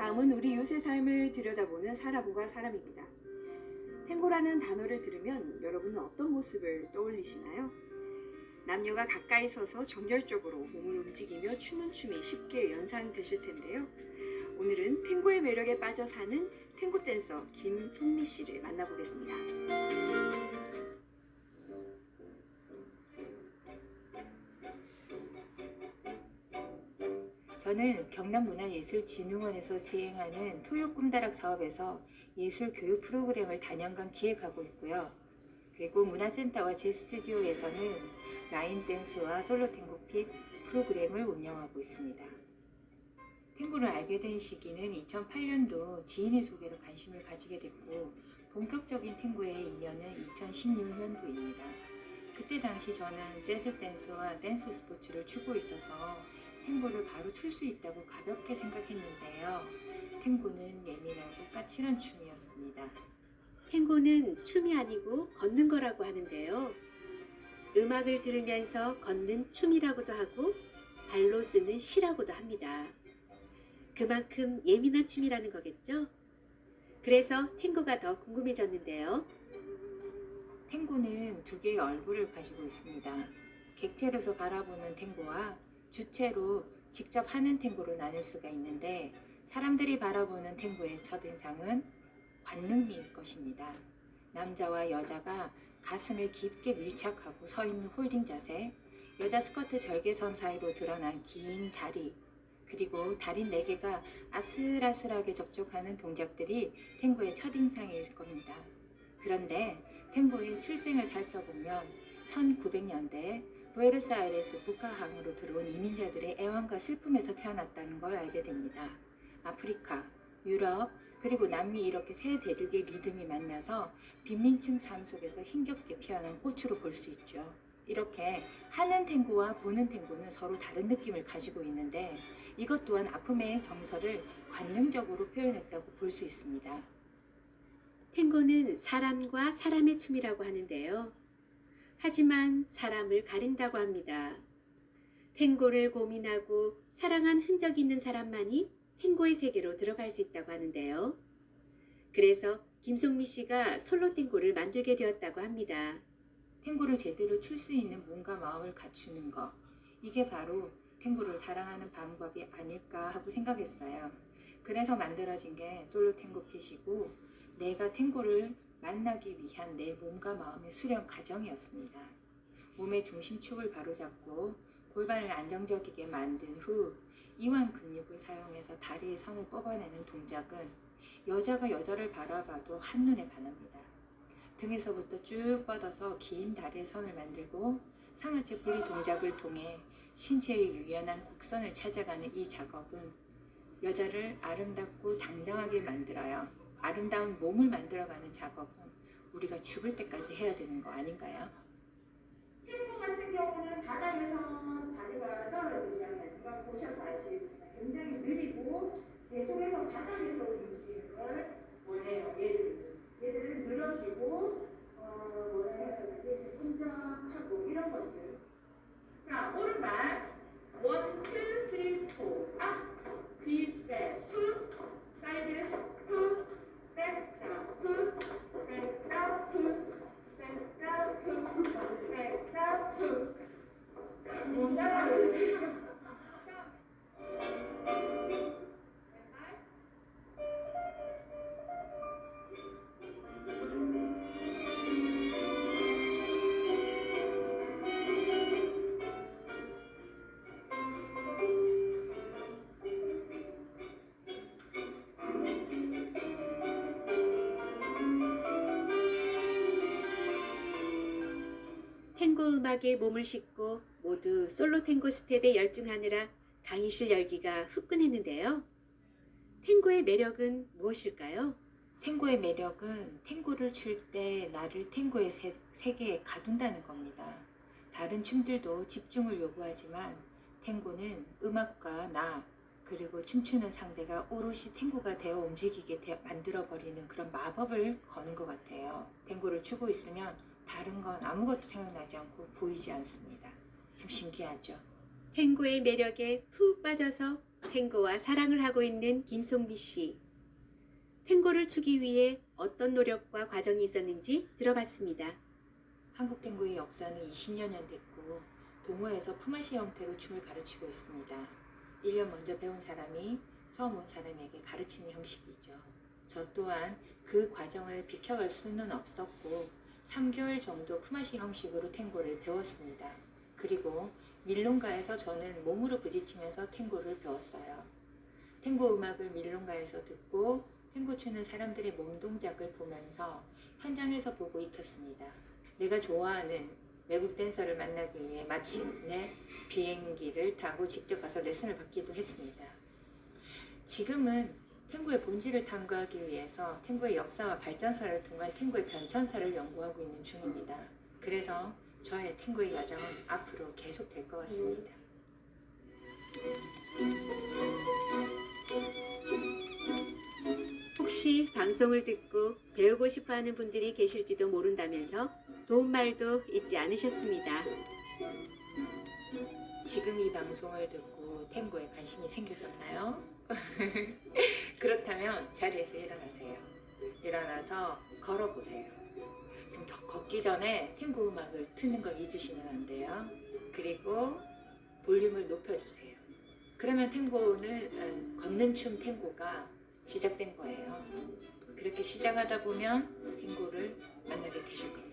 다음은 우리 요새 삶을 들여다보는 사람과 사람입니다. 탱고라는 단어를 들으면 여러분은 어떤 모습을 떠올리시나요? 남녀가 가까이 서서 정열적으로 몸을 움직이며 추는 춤이 쉽게 연상되실 텐데요. 오늘은 탱고의 매력에 빠져 사는 탱고 댄서 김송미 씨를 만나보겠습니다. 저는 경남문화예술진흥원에서 시행하는 토요 꿈다락 사업에서 예술 교육 프로그램을 단연간 기획하고 있고요. 그리고 문화센터와 제 스튜디오에서는 라인 댄스와 솔로 탱고 핏 프로그램을 운영하고 있습니다. 탱고를 알게 된 시기는 2008년도 지인의 소개로 관심을 가지게 됐고 본격적인 탱고의 인연은 2016년도입니다. 그때 당시 저는 재즈 댄스와 댄스 스포츠를 추고 있어서 탱고를 바로 출 수 있다고 가볍게 생각했는데요. 탱고는 예민하고 까칠한 춤이었습니다. 탱고는 춤이 아니고 걷는 거라고 하는데요. 음악을 들으면서 걷는 춤이라고도 하고 발로 쓰는 시라고도 합니다. 그만큼 예민한 춤이라는 거겠죠? 그래서 탱고가 더 궁금해졌는데요. 탱고는 두 개의 얼굴을 가지고 있습니다. 객체로서 바라보는 탱고와 주체로 직접 하는 탱고로 나눌 수가 있는데 사람들이 바라보는 탱고의 첫인상은 관능미일 것입니다. 남자와 여자가 가슴을 깊게 밀착하고 서 있는 홀딩 자세, 여자 스커트 절개선 사이로 드러난 긴 다리, 그리고 다리 4개가 아슬아슬하게 접촉하는 동작들이 탱고의 첫인상일 겁니다. 그런데 탱고의 출생을 살펴보면 1900년대 부에노스아이레스 북아항으로 들어온 이민자들의 애환과 슬픔에서 태어났다는 걸 알게 됩니다. 아프리카, 유럽, 그리고 남미 이렇게 세 대륙의 리듬이 만나서 빈민층 삶 속에서 힘겹게 피어난 꽃으로 볼 수 있죠. 이렇게 하는 탱고와 보는 탱고는 서로 다른 느낌을 가지고 있는데 이것 또한 아픔의 정서를 관능적으로 표현했다고 볼 수 있습니다. 탱고는 사람과 사람의 춤이라고 하는데요. 하지만 사람을 가린다고 합니다. 탱고를 고민하고 사랑한 흔적이 있는 사람만이 탱고의 세계로 들어갈 수 있다고 하는데요. 그래서 김송미 씨가 솔로 탱고를 만들게 되었다고 합니다. 탱고를 제대로 출 수 있는 몸과 마음을 갖추는 것, 이게 바로 탱고를 사랑하는 방법이 아닐까 하고 생각했어요. 그래서 만들어진 게 솔로 탱고 핏이고 내가 탱고를 만나기 위한 내 몸과 마음의 수련 과정이었습니다. 몸의 중심축을 바로잡고 골반을 안정적이게 만든 후 이완 근육을 사용해서 다리의 선을 뽑아내는 동작은 여자가 여자를 바라봐도 한눈에 반합니다. 등에서부터 쭉 뻗어서 긴 다리의 선을 만들고 상하체 분리 동작을 통해 신체의 유연한 곡선을 찾아가는 이 작업은 여자를 아름답고 당당하게 만들어요. 아름다운 몸을 만들어가는 작업은 우리가 죽을 때까지 해야 되는 거 아닌가요? 탱고 같은 경우는 바닥에서 다리가 떨어지지 않으니까 보셔서 아시겠지만 굉장히 느리고 계속해서 바닥에서 움직이는 걸 원해요. 얘들은 늘어지고 뭐라 해야 되지? 분장하고 이런 것들. 자, 오른발 1, 2, 3, 4 업, 뒷, 백, 후, 사이드, 후, 백, 스탑, 후, 백, 스탑, 후, 백, 스탑, 후, 백, 스탑, 후. 못 나가요. 탱고 음악에 몸을 싣고 모두 솔로 탱고 스텝에 열중하느라 강의실 열기가 후끈했는데요. 탱고의 매력은 무엇일까요? 탱고의 매력은 탱고를 출 때 나를 탱고의 세계에 가둔다는 겁니다. 다른 춤들도 집중을 요구하지만 탱고는 음악과 나 그리고 춤추는 상대가 오롯이 탱고가 되어 움직이게 만들어버리는 그런 마법을 거는 것 같아요. 탱고를 추고 있으면 다른 건 아무것도 생각나지 않고 보이지 않습니다. 참 신기하죠. 탱고의 매력에 푹 빠져서 탱고와 사랑을 하고 있는 김송비 씨. 탱고를 추기 위해 어떤 노력과 과정이 있었는지 들어봤습니다. 한국 탱고의 역사는 20여 년 됐고 동호회에서 품앗이 형태로 춤을 가르치고 있습니다. 1년 먼저 배운 사람이 처음 온 사람에게 가르치는 형식이죠. 저 또한 그 과정을 비켜갈 수는 없었고 3개월 정도 품앗이 형식으로 탱고를 배웠습니다. 그리고 밀롱가에서 저는 몸으로 부딪히면서 탱고를 배웠어요. 탱고 음악을 밀롱가에서 듣고 탱고 추는 사람들의 몸 동작을 보면서 현장에서 보고 익혔습니다. 내가 좋아하는 외국 댄서를 만나기 위해 마침내 비행기를 타고 직접 가서 레슨을 받기도 했습니다. 지금은 탱고의 본질을 탐구하기 위해서 탱고의 역사와 발전사를 통한 탱고의 변천사를 연구하고 있는 중입니다. 그래서 저의 탱고의 여정은 앞으로 계속될 것 같습니다. 혹시 방송을 듣고 배우고 싶어 하는 분들이 계실지도 모른다면서 도움말도 잊지 않으셨습니다. 지금 이 방송을 듣고 탱고에 관심이 생기셨나요? 그렇다면 자리에서 일어나세요. 일어나서 걸어보세요. 지금 걷기 전에 탱고 음악을 트는 걸 잊으시면 안 돼요. 그리고 볼륨을 높여주세요. 그러면 탱고는 걷는 춤 탱고가 시작된 거예요. 그렇게 시작하다 보면 탱고를 만나게 되실 겁니다.